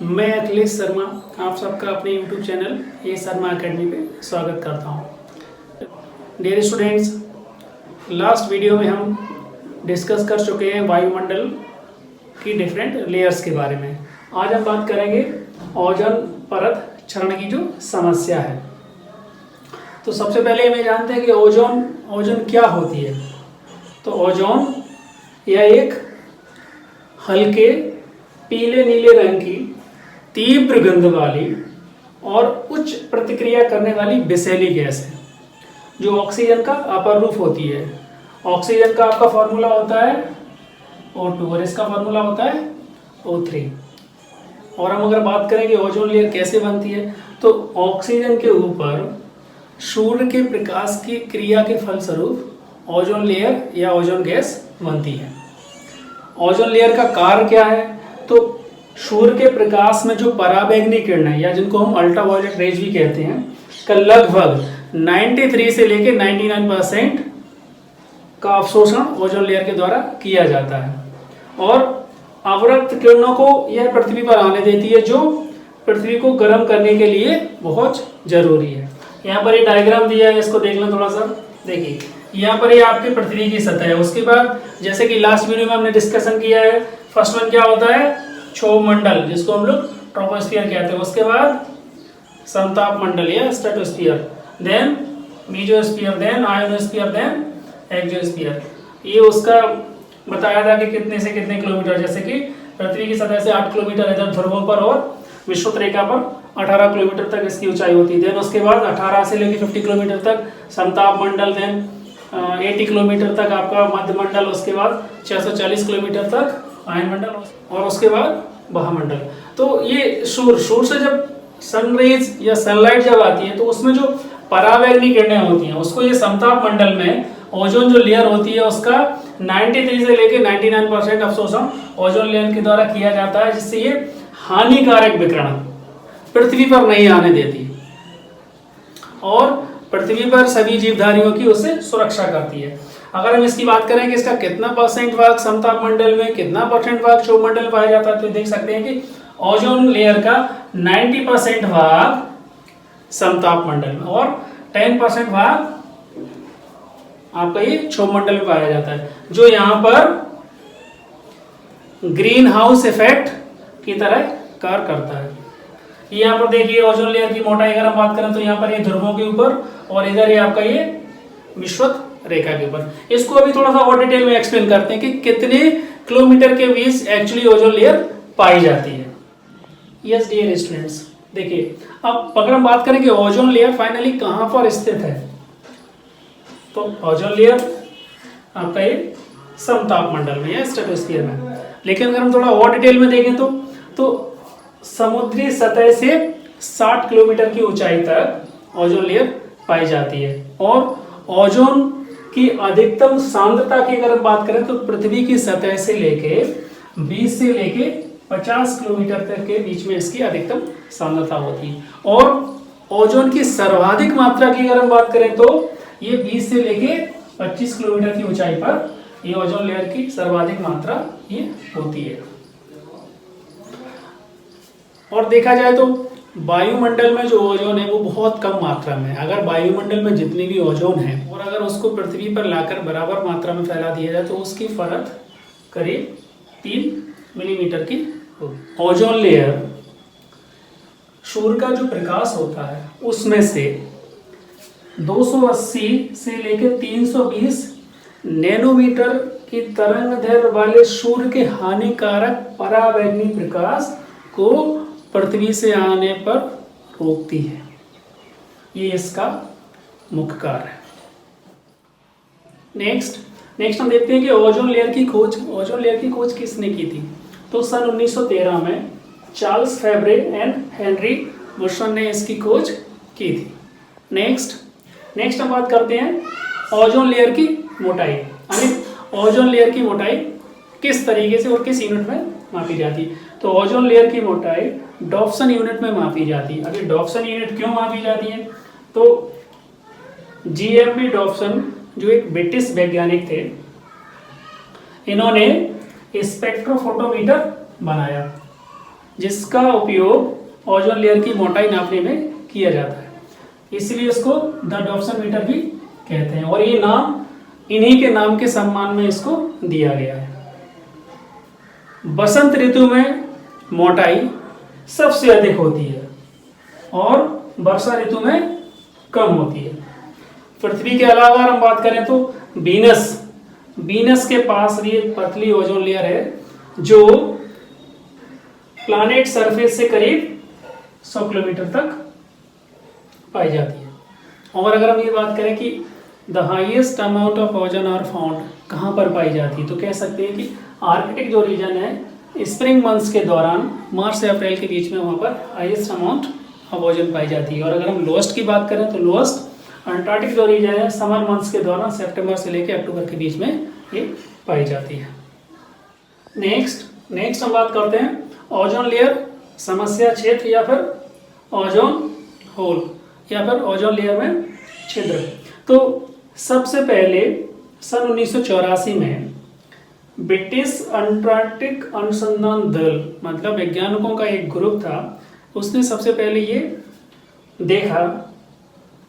मैं अखिलेश शर्मा आप सबका अपने YouTube चैनल ए शर्मा एकेडमी पे स्वागत करता हूँ। डियर स्टूडेंट्स, लास्ट वीडियो में हम डिस्कस कर चुके हैं वायुमंडल की डिफरेंट लेयर्स के बारे में। आज हम बात करेंगे ओजोन परत क्षरण की जो समस्या है। तो सबसे पहले हमें जानते हैं कि ओजोन क्या होती है। तो ओजोन यह एक हल्के पीले नीले रंग की तीव्र गंध वाली और उच्च प्रतिक्रिया करने वाली विषैली गैस है जो ऑक्सीजन का अपर रूप होती है। ऑक्सीजन का आपका फॉर्मूला होता है O2 और इसका फॉर्मूला होता है O3। और हम अगर बात करें कि ओजोन लेयर कैसे बनती है, तो ऑक्सीजन के ऊपर सूर्य के प्रकाश की क्रिया के फलस्वरूप ओजोन लेयर या ओजोन गैस बनती है। ओजोन लेयर का कार्य क्या है? तो सूर्य के प्रकाश में जो पराबैंगनी किरणें या जिनको हम अल्ट्रावायलेट रेज भी कहते हैं का लगभग 93 से लेकर 99% का अवशोषण ओजोन लेयर के द्वारा किया जाता है और अवरक्त किरणों को यह पृथ्वी पर आने देती है, जो पृथ्वी को गर्म करने के लिए बहुत जरूरी है। यहाँ पर ये डायग्राम दिया है, इसको देख लें थोड़ा सा। देखिए यहाँ पर ये आपकी पृथ्वी की सतह है। उसके बाद जैसे कि लास्ट वीडियो में हमने डिस्कशन किया है, फर्स्ट वन क्या होता है? क्षोभ मंडल, जिसको हम लोग ट्रोपोस्फियर कहते हैं। उसके बाद समताप मंडल या stratosphere, then mesosphere, then ionosphere, then exosphere. ये उसका बताया था कि कितने से कितने किलोमीटर, जैसे कि पृथ्वी की सतह से 8 किलोमीटर इधर ध्रुवों पर और विषुवत रेखा पर 18 किलोमीटर तक इसकी ऊंचाई होती है। देन उसके बाद 18 से लेकर 50 किलोमीटर तक समताप मंडल, देन 80 किलोमीटर तक आपका मध्य मंडल, उसके बाद 640 किलोमीटर तक आयन मंडल और उसके बाद बहुमंडल। तो ये सूर्य से जब सनरेज या सनलाइट जब आती है तो उसमें जो पराबैंगनी किरणें होती हैं उसको ये समताप मंडल में ओजोन जो लेयर होती है उसका 93 से लेकर 99% अवशोषण ओजोन लेयर के द्वारा किया जाता है, जिससे ये हानिकारक विकिरण पृथ्वी पर नहीं आने देती और पृथ्वी पर सभी जीवधारियों की उससे सुरक्षा करती है। अगर हम इसकी बात करें कि इसका कितना परसेंट भाग समताप मंडल में, कितना परसेंट भाग क्षोभ मंडल में पाया जाता है, तो देख सकते हैं कि ओजोन लेयर का 90% भाग समताप मंडल में और 10% भाग आपका ये क्षोभ मंडल में पाया जाता है, जो यहाँ पर ग्रीन हाउस इफेक्ट की तरह कार्य करता है। यहाँ पर देखिए ओजोन लेयर की मोटाई अगर हम बात करें तो यहाँ पर ये ध्रुवों के ऊपर और इधर ये आपका ये विषुवत रेखा के ऊपर। इसको अभी थोड़ा सा और डिटेल में एक्सप्लेन करते हैं कि कितने किलोमीटर के बीच एक्चुअली ओजोन लेयर पाई जाती है। यस डियर स्टूडेंट्स, देखिए अब अगर हम बात करें कि ओजोन लेयर फाइनली कहाँ पर स्थित है, तो ओजोन लेयर आपका ये समताप मंडल में या स्ट्रेटोस्फियर में। लेकिन अगर हम थोड़ा और डिटेल में देखें तो समुद्री सतह से 60 किलोमीटर की ऊंचाई तक ओजोन लेयर पाई जाती है और ओजोन की अधिकतम सांद्रता की अगर हम बात करें तो पृथ्वी की सतह से लेके 20 से लेके 50 किलोमीटर तक के बीच में इसकी अधिकतम सांद्रता होती है। और ओजोन की सर्वाधिक मात्रा की अगर हम बात करें तो ये 20 से लेके 25 किलोमीटर की ऊंचाई पर ये ओजोन लेयर की सर्वाधिक मात्रा ये होती है। और देखा जाए तो वायुमंडल में जो ओजोन है वो बहुत कम मात्रा में है। अगर वायुमंडल में जितनी भी ओजोन है और अगर उसको पृथ्वी पर लाकर बराबर मात्रा में फैला दिया जाए तो उसकी परत करीब 3 मिलीमीटर की होगी। ओजोन लेयर सूर्य का जो प्रकाश होता है उसमें से 280 से लेकर 320 नैनोमीटर की तरंग दैर्ध्य वाले सूर्य के हानिकारक पराबैंगनी प्रकाश को पृथ्वी से आने पर रोकती है। ये इसका मुख्य कार्य है। नेक्स्ट हम देखते हैं कि ओजोन लेयर की खोज किसने की थी। तो सन 1913 में चार्ल्स फैब्रे एंड हेनरी बुशन ने इसकी खोज की थी। नेक्स्ट हम बात करते हैं ओजोन लेयर की मोटाई, यानी ओजोन लेयर की मोटाई किस तरीके से और किस यूनिट में मापी जाती है। तो ओजोन लेयर की मोटाई डॉप्सन यूनिट में मापी जाती है। अभी डॉप्सन यूनिट क्यों मापी जाती है? तो GMB डॉप्सन जो एक ब्रिटिश वैज्ञानिक थे, इन्होंने स्पेक्ट्रोफोटोमीटर बनाया जिसका उपयोग ओजोन लेयर की मोटाई नापने में किया जाता है, इसलिए इसको द डॉप्सन मीटर भी कहते हैं और ये नाम इन्हीं के नाम के सम्मान में इसको दिया गया है। बसंत ऋतु में मोटाई सबसे अधिक होती है और वर्षा ऋतु में कम होती है। पृथ्वी के अलावा हम बात करें तो वीनस के पास भी एक पतली ओजोन लेयर है जो प्लैनेट सरफेस से करीब 100 किलोमीटर तक पाई जाती है। और अगर हम ये बात करें कि the highest amount of ozone are found कहाँ पर पाई जाती है, तो कह सकते हैं कि आर्कटिक जो रीजन है स्प्रिंग मंथ्स के दौरान मार्च से अप्रैल के बीच में वहाँ पर हाईएस्ट अमाउंट ऑफ ओजोन पाई जाती है। और अगर हम लोएस्ट की बात करें तो लोएस्ट अंटार्कटिक जो रीजन है समर मंथ्स के दौरान सितंबर से लेकर अक्टूबर के बीच में ये पाई जाती है। नेक्स्ट हम बात करते हैं ओजोन लेयर समस्या क्षेत्र या फिर ओजोन होल या फिर ओजोन लेयर में छिद्र। तो सबसे पहले सन 1984 में ब्रिटिश अंटार्कटिक अनुसंधान दल मतलब वैज्ञानिकों का एक ग्रुप था, उसने सबसे पहले ये देखा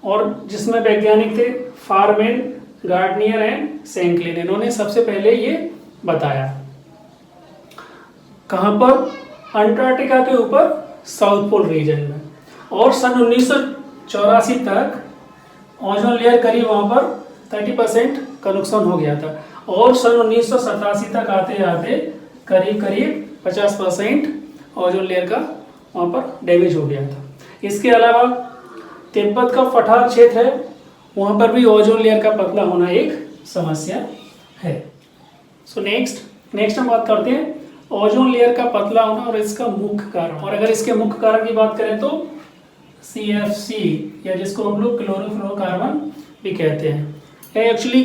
और जिसमें वैज्ञानिक थे फारमेन, गार्डनियर एंड सेंकलिन। इन्होंने सबसे पहले ये बताया कहाँ पर, अंटार्कटिका के ऊपर साउथ पोल रीजन में। और सन 1984 तक ओजोन लेयर करीब वहाँ पर 30% का नुकसान हो गया था और सन 1987 तक आते आते करीब 50% ओजोन लेयर का वहाँ पर डैमेज हो गया था। इसके अलावा तिब्बत का पठार क्षेत्र है, वहाँ पर भी ओजोन लेयर का पतला होना एक समस्या है। सो नेक्स्ट हम बात करते हैं ओजोन लेयर का पतला होना और इसका मुख्य कारण। और अगर इसके मुख्य कारण की बात करें तो CFC या जिसको हम लोग क्लोरोफ्लोरोकार्बन भी कहते हैं, यह एक्चुअली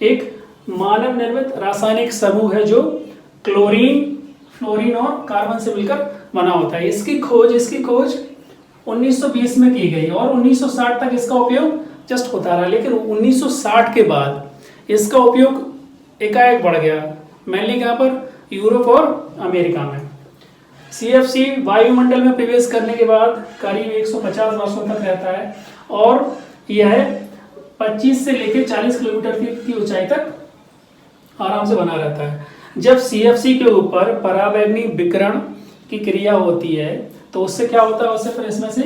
एक मानव निर्मित रासायनिक समूह है जो क्लोरीन, फ्लोरीन और कार्बन से मिलकर बना होता है। इसकी खोज 1920 में की गई और 1960 तक इसका उपयोग जस्ट होता रहा, लेकिन 1960 के बाद इसका उपयोग एकाएक बढ़ गया, मेनली कहाँ पर, यूरोप और अमेरिका में। CFC वायुमंडल में प्रवेश करने के बाद करीब 150 वर्षों तक रहता है और यह 25 से लेकर 40 किलोमीटर की ऊंचाई तक आराम से बना रहता है। जब CFC के ऊपर पराबैंगनी विकिरण की क्रिया होती है तो उससे क्या होता है, उससे फिर इसमें से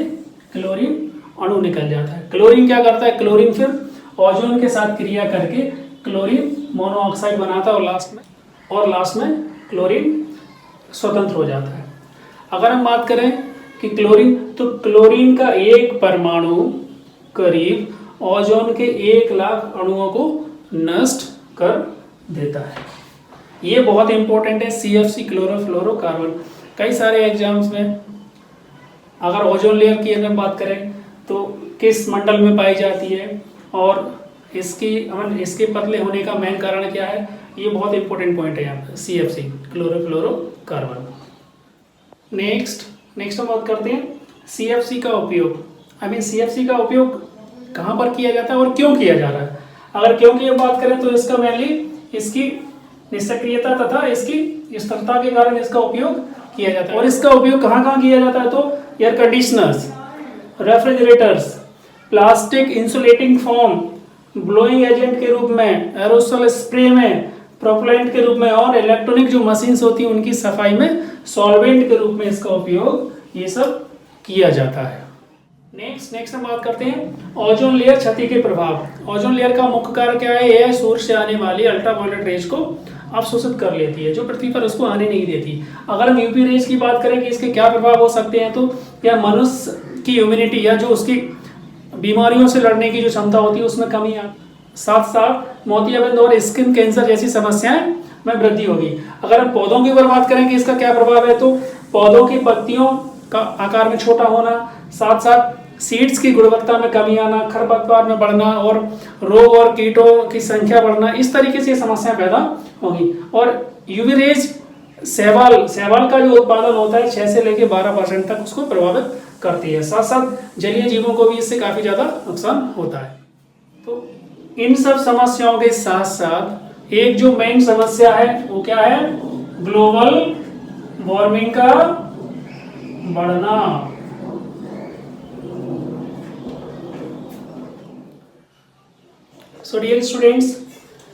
क्लोरीन अणु निकल जाता है। क्लोरीन क्या करता है, क्लोरीन फिर ओजोन के साथ क्रिया करके क्लोरीन मोनोऑक्साइड बनाता है और लास्ट में क्लोरीन स्वतंत्र हो जाता है। अगर हम बात करें कि क्लोरीन, तो क्लोरीन का एक परमाणु करीब ओजोन के 1 लाख अणुओं को नष्ट कर देता है। ये बहुत इंपॉर्टेंट है CFC क्लोरोफ्लोरोकार्बन। कई सारे एग्जाम्स में अगर ओजोन लेयर की अगर बात करें तो किस मंडल में पाई जाती है और इसके पतले होने का मेन कारण क्या है, ये बहुत इंपॉर्टेंट पॉइंट है यहाँ पर CFC क्लोरोफ्लोरोकार्बन। नेक्स्ट हम बात करते हैं CFC का उपयोग। CFC का उपयोग कहाँ पर किया जाता है और क्यों किया जा रहा है। अगर क्यों की बात करें तो इसका मेनली इसकी निष्क्रियता तथा इसकी स्थिरता के कारण इसका उपयोग किया जाता है। और इसका उपयोग कहाँ किया जाता है, तो air conditioners, refrigerators, plastic insulating foam, blowing agent के रूप में, एरोसोल स्प्रे में, प्रोपेलेंट के रूप में और इलेक्ट्रॉनिक जो मशीन्स होती हैं उनकी सफाई में सॉल्वेंट के रूप में इसका उपयोग ये सब किया जाता है। नेक्स्ट हम बात करते हैं ओजोन लेयर क्षति के प्रभाव। ओजोन लेयर का मुख्य कारण क्या है, यह सूर्य से आने वाली अल्ट्रावायलेट रेज को अवशोषित कर लेती है जो पृथ्वी पर उसको आने नहीं देती। अगर हम UV रेज की बात करें कि इसके क्या प्रभाव हो सकते हैं, तो या मनुष्य की इम्यूनिटी या जो उसकी बीमारियों से लड़ने की जो क्षमता होती है उसमें कमी आ, साथ मोतियाबिंद और स्किन कैंसर जैसी समस्याएं में वृद्धि होगी। अगर हम पौधों के ऊपर बात करें कि इसका क्या प्रभाव है, तो पौधों की पत्तियों का आकार में छोटा होना, साथ सीड्स की गुणवत्ता में कमी आना, खरपतवार में बढ़ना और रोग और कीटों की संख्या बढ़ना, इस तरीके से समस्याएं पैदा होगी। और UV रेज शैवाल का जो उत्पादन होता है 6 से लेकर 12% तक उसको प्रभावित करती है। साथ जलीय जीवों को भी इससे काफी ज्यादा नुकसान होता है। तो इन सब समस्याओं के साथ साथ एक जो मेन समस्या है वो क्या है, ग्लोबल वार्मिंग का बढ़ना। सो डियर स्टूडेंट्स,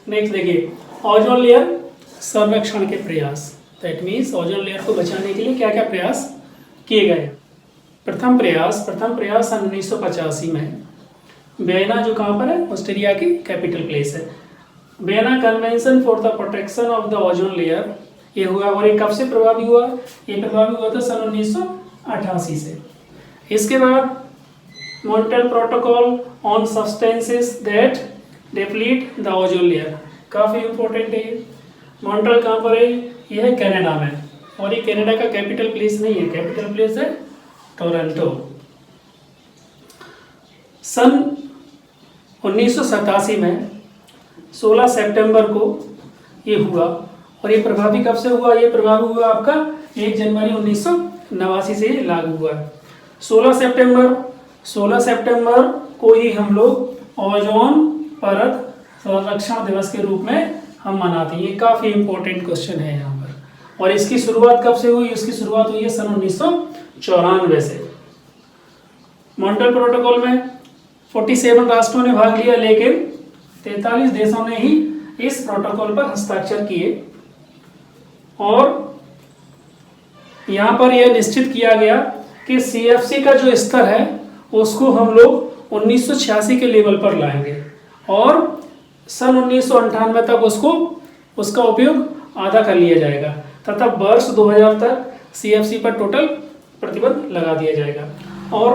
नेक्स्ट देखिए, ओजोन लेयर संरक्षण के प्रयास। दैट मीन्स ओजोन लेयर को बचाने के लिए क्या क्या प्रयास किए गए। प्रथम प्रयास सन 1985 में वियना, जो कहाँ पर है, ऑस्ट्रेलिया की कैपिटल प्लेस है, Vienna convention for the protection of the ozone layer, ये हुआ। और ये कब से प्रभावी हुआ? ये प्रभावी हुआ था सन 1988 से। इसके बाद Montreal protocol on substances that deplete the ozone layer, काफ़ी इंपॉर्टेंट है ये। मॉन्ट्रियल कहाँ पर है? ये है कनाडा में, और ये कनाडा का कैपिटल प्लेस नहीं है, कैपिटल प्लेस है टोरंटो। सन 1987 में 16 सितंबर को ये हुआ। और ये प्रभावी कब से हुआ? ये प्रभावी हुआ आपका 1 जनवरी 1989 से लागू हुआ है। 16 सितंबर को ही हम लोग ओजोन परत संरक्षण दिवस के रूप में हम मनाते हैं। ये काफ़ी इंपॉर्टेंट क्वेश्चन है यहाँ पर। और इसकी शुरुआत कब से हुई? इसकी शुरुआत हुई है सन 1994 से। मॉन्ट्रियल प्रोटोकॉल में 47 राष्ट्रों ने भाग लिया, लेकिन 43 देशों ने ही इस प्रोटोकॉल पर हस्ताक्षर किए। और यहाँ पर यह निश्चित किया गया कि CFC का जो स्तर है उसको हम लोग 1986 के लेवल पर लाएंगे, और सन 1998 तक उसका उपयोग आधा कर लिया जाएगा, तथा वर्ष 2000 तक CFC पर टोटल प्रतिबंध लगा दिया जाएगा। और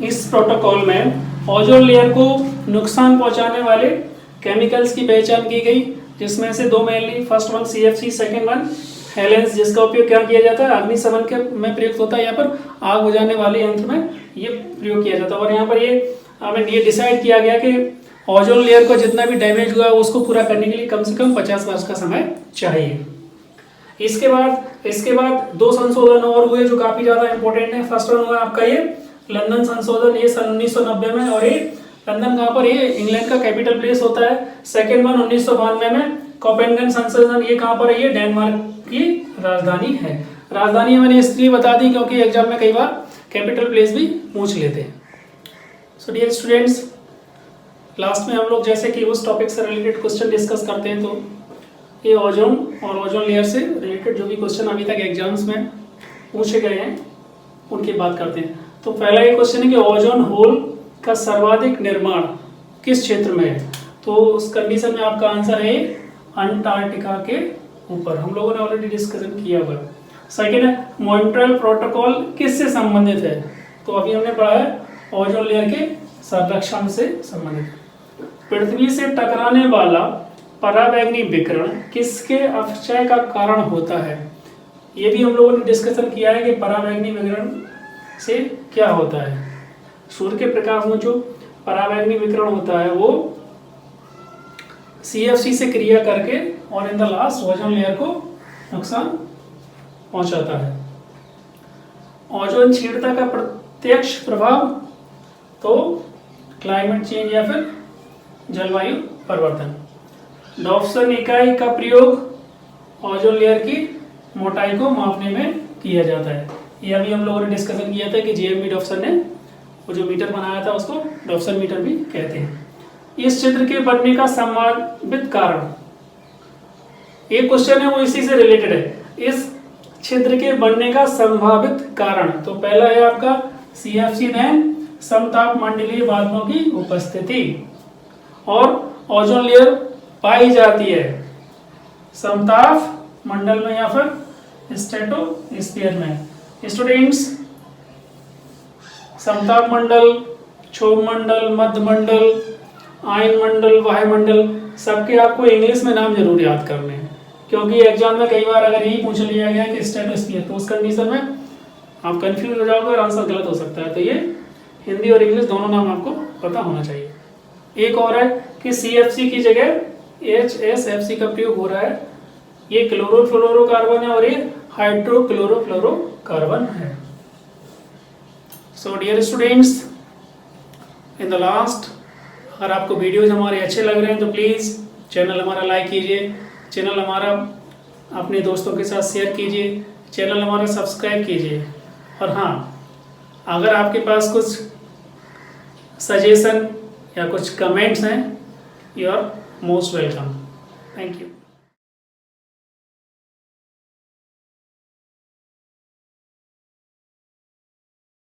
इस प्रोटोकॉल में ओजोन लेयर को नुकसान पहुंचाने वाले केमिकल्स की पहचान की गई, जिसमें से 2 mainly, first one CFC, second one Helens, जिसका उपयोग क्या किया जाता है? अग्निशमन के में प्रयुक्त होता है, यहाँ पर आग बुझाने वाले यंत्र में ये प्रयोग किया जाता है। और यहाँ पर ये डिसाइड किया गया कि ओजोन लेयर को जितना भी डैमेज हुआ है उसको पूरा करने के लिए कम से कम 50 वर्ष का समय चाहिए। इसके बाद 2 संशोधन और हुए जो काफी ज्यादा इंपॉर्टेंट है। फर्स्ट वन हुआ आपका ये लंदन संशोधन, ये सन 1990 में, और ये लंदन कहाँ पर? ये इंग्लैंड का कैपिटल प्लेस होता है। सेकेंड वन 1992 में कोपेनहेगन संशोधन, ये कहाँ पर है? ये डेनमार्क की राजधानी है। राजधानी मैंने इसलिए बता दी क्योंकि एग्जाम में कई बार कैपिटल प्लेस भी पूछ लेते हैं। सो डियर स्टूडेंट्स, लास्ट में हम लोग जैसे कि उस टॉपिक से रिलेटेड क्वेश्चन डिस्कस करते हैं, तो ये ओजोन और ओजोन लेयर से रिलेटेड जो भी क्वेश्चन अभी तक एग्जाम्स में पूछे गए हैं उनकी बात करते हैं। तो पहला ये क्वेश्चन है कि ओजोन होल का सर्वाधिक निर्माण किस क्षेत्र में है? तो उस कंडीशन में आपका आंसर है अंटार्कटिका के ऊपर। हम लोगों ने ऑलरेडी डिस्कशन किया हुआ है। सेकेंड है मॉन्ट्रियल प्रोटोकॉल किससे संबंधित है? तो अभी हमने पढ़ा है ओजोन लेयर के संरक्षण से संबंधित। पृथ्वी से टकराने वाला पराबैंगनी विकिरण किसके अपचय का कारण होता है? ये भी हम लोगों ने डिस्कशन किया है कि पराबैंगनी विकिरण से क्या होता है। सूर्य के प्रकाश में जो पराबैंगनी विकिरण होता है वो CFC से क्रिया करके और इन द लास्ट ओजोन लेयर को नुकसान पहुंचाता है। ओजोन क्षीणता का प्रत्यक्ष प्रभाव तो क्लाइमेट चेंज या फिर जलवायु परिवर्तन। डॉप्सन इकाई का प्रयोग ओजोन लेयर की मोटाई को मापने में किया जाता है। ये अभी हम लोगों ने डिस्कशन किया था कि GMB डॉप्सन ने वो जो मीटर बनाया था उसको डॉप्सन मीटर भी कहते हैं। इस चित्र के बनने का संभावित कारण, एक क्वेश्चन है वो इसी से रिलेटेड है। इस छिद्र के बनने का संभावित कारण, तो पहला है आपका CFC देन समताप मंडलीय बादलों की उपस्थिति, और ओजोन लेयर पाई जाती है समताप मंडल में या फिर स्ट्रेटोस्फीयर में। स्टूडेंट्स, समताप मंडल, क्षोभ मंडल, मध्य मंडल, आयन मंडल, वायुमंडल, सबके आपको इंग्लिश में नाम जरूर याद करने हैं, क्योंकि एग्जाम में कई बार अगर यही पूछ लिया गया कि स्ट्रेटोस्फीयर, तो उस कंडीशन में आप कंफ्यूज हो जाओगे और आंसर गलत हो सकता है। तो ये हिंदी और इंग्लिश दोनों नाम आपको पता होना चाहिए। एक और है कि CFC की जगह HSFC का प्रयोग हो रहा है। ये क्लोरोफ्लोरोकार्बन है और ये हाइड्रोक्लोरोफ्लोरोकार्बन है। So dear students, in the last, अगर आपको वीडियोज हमारे अच्छे लग रहे हैं तो प्लीज़ चैनल हमारा लाइक कीजिए, चैनल हमारा अपने दोस्तों के साथ शेयर कीजिए, चैनल हमारा सब्सक्राइब कीजिए, और हाँ, अगर आपके पास कुछ सजेशन या कुछ कमेंट्स हैं, you are most welcome. Thank you.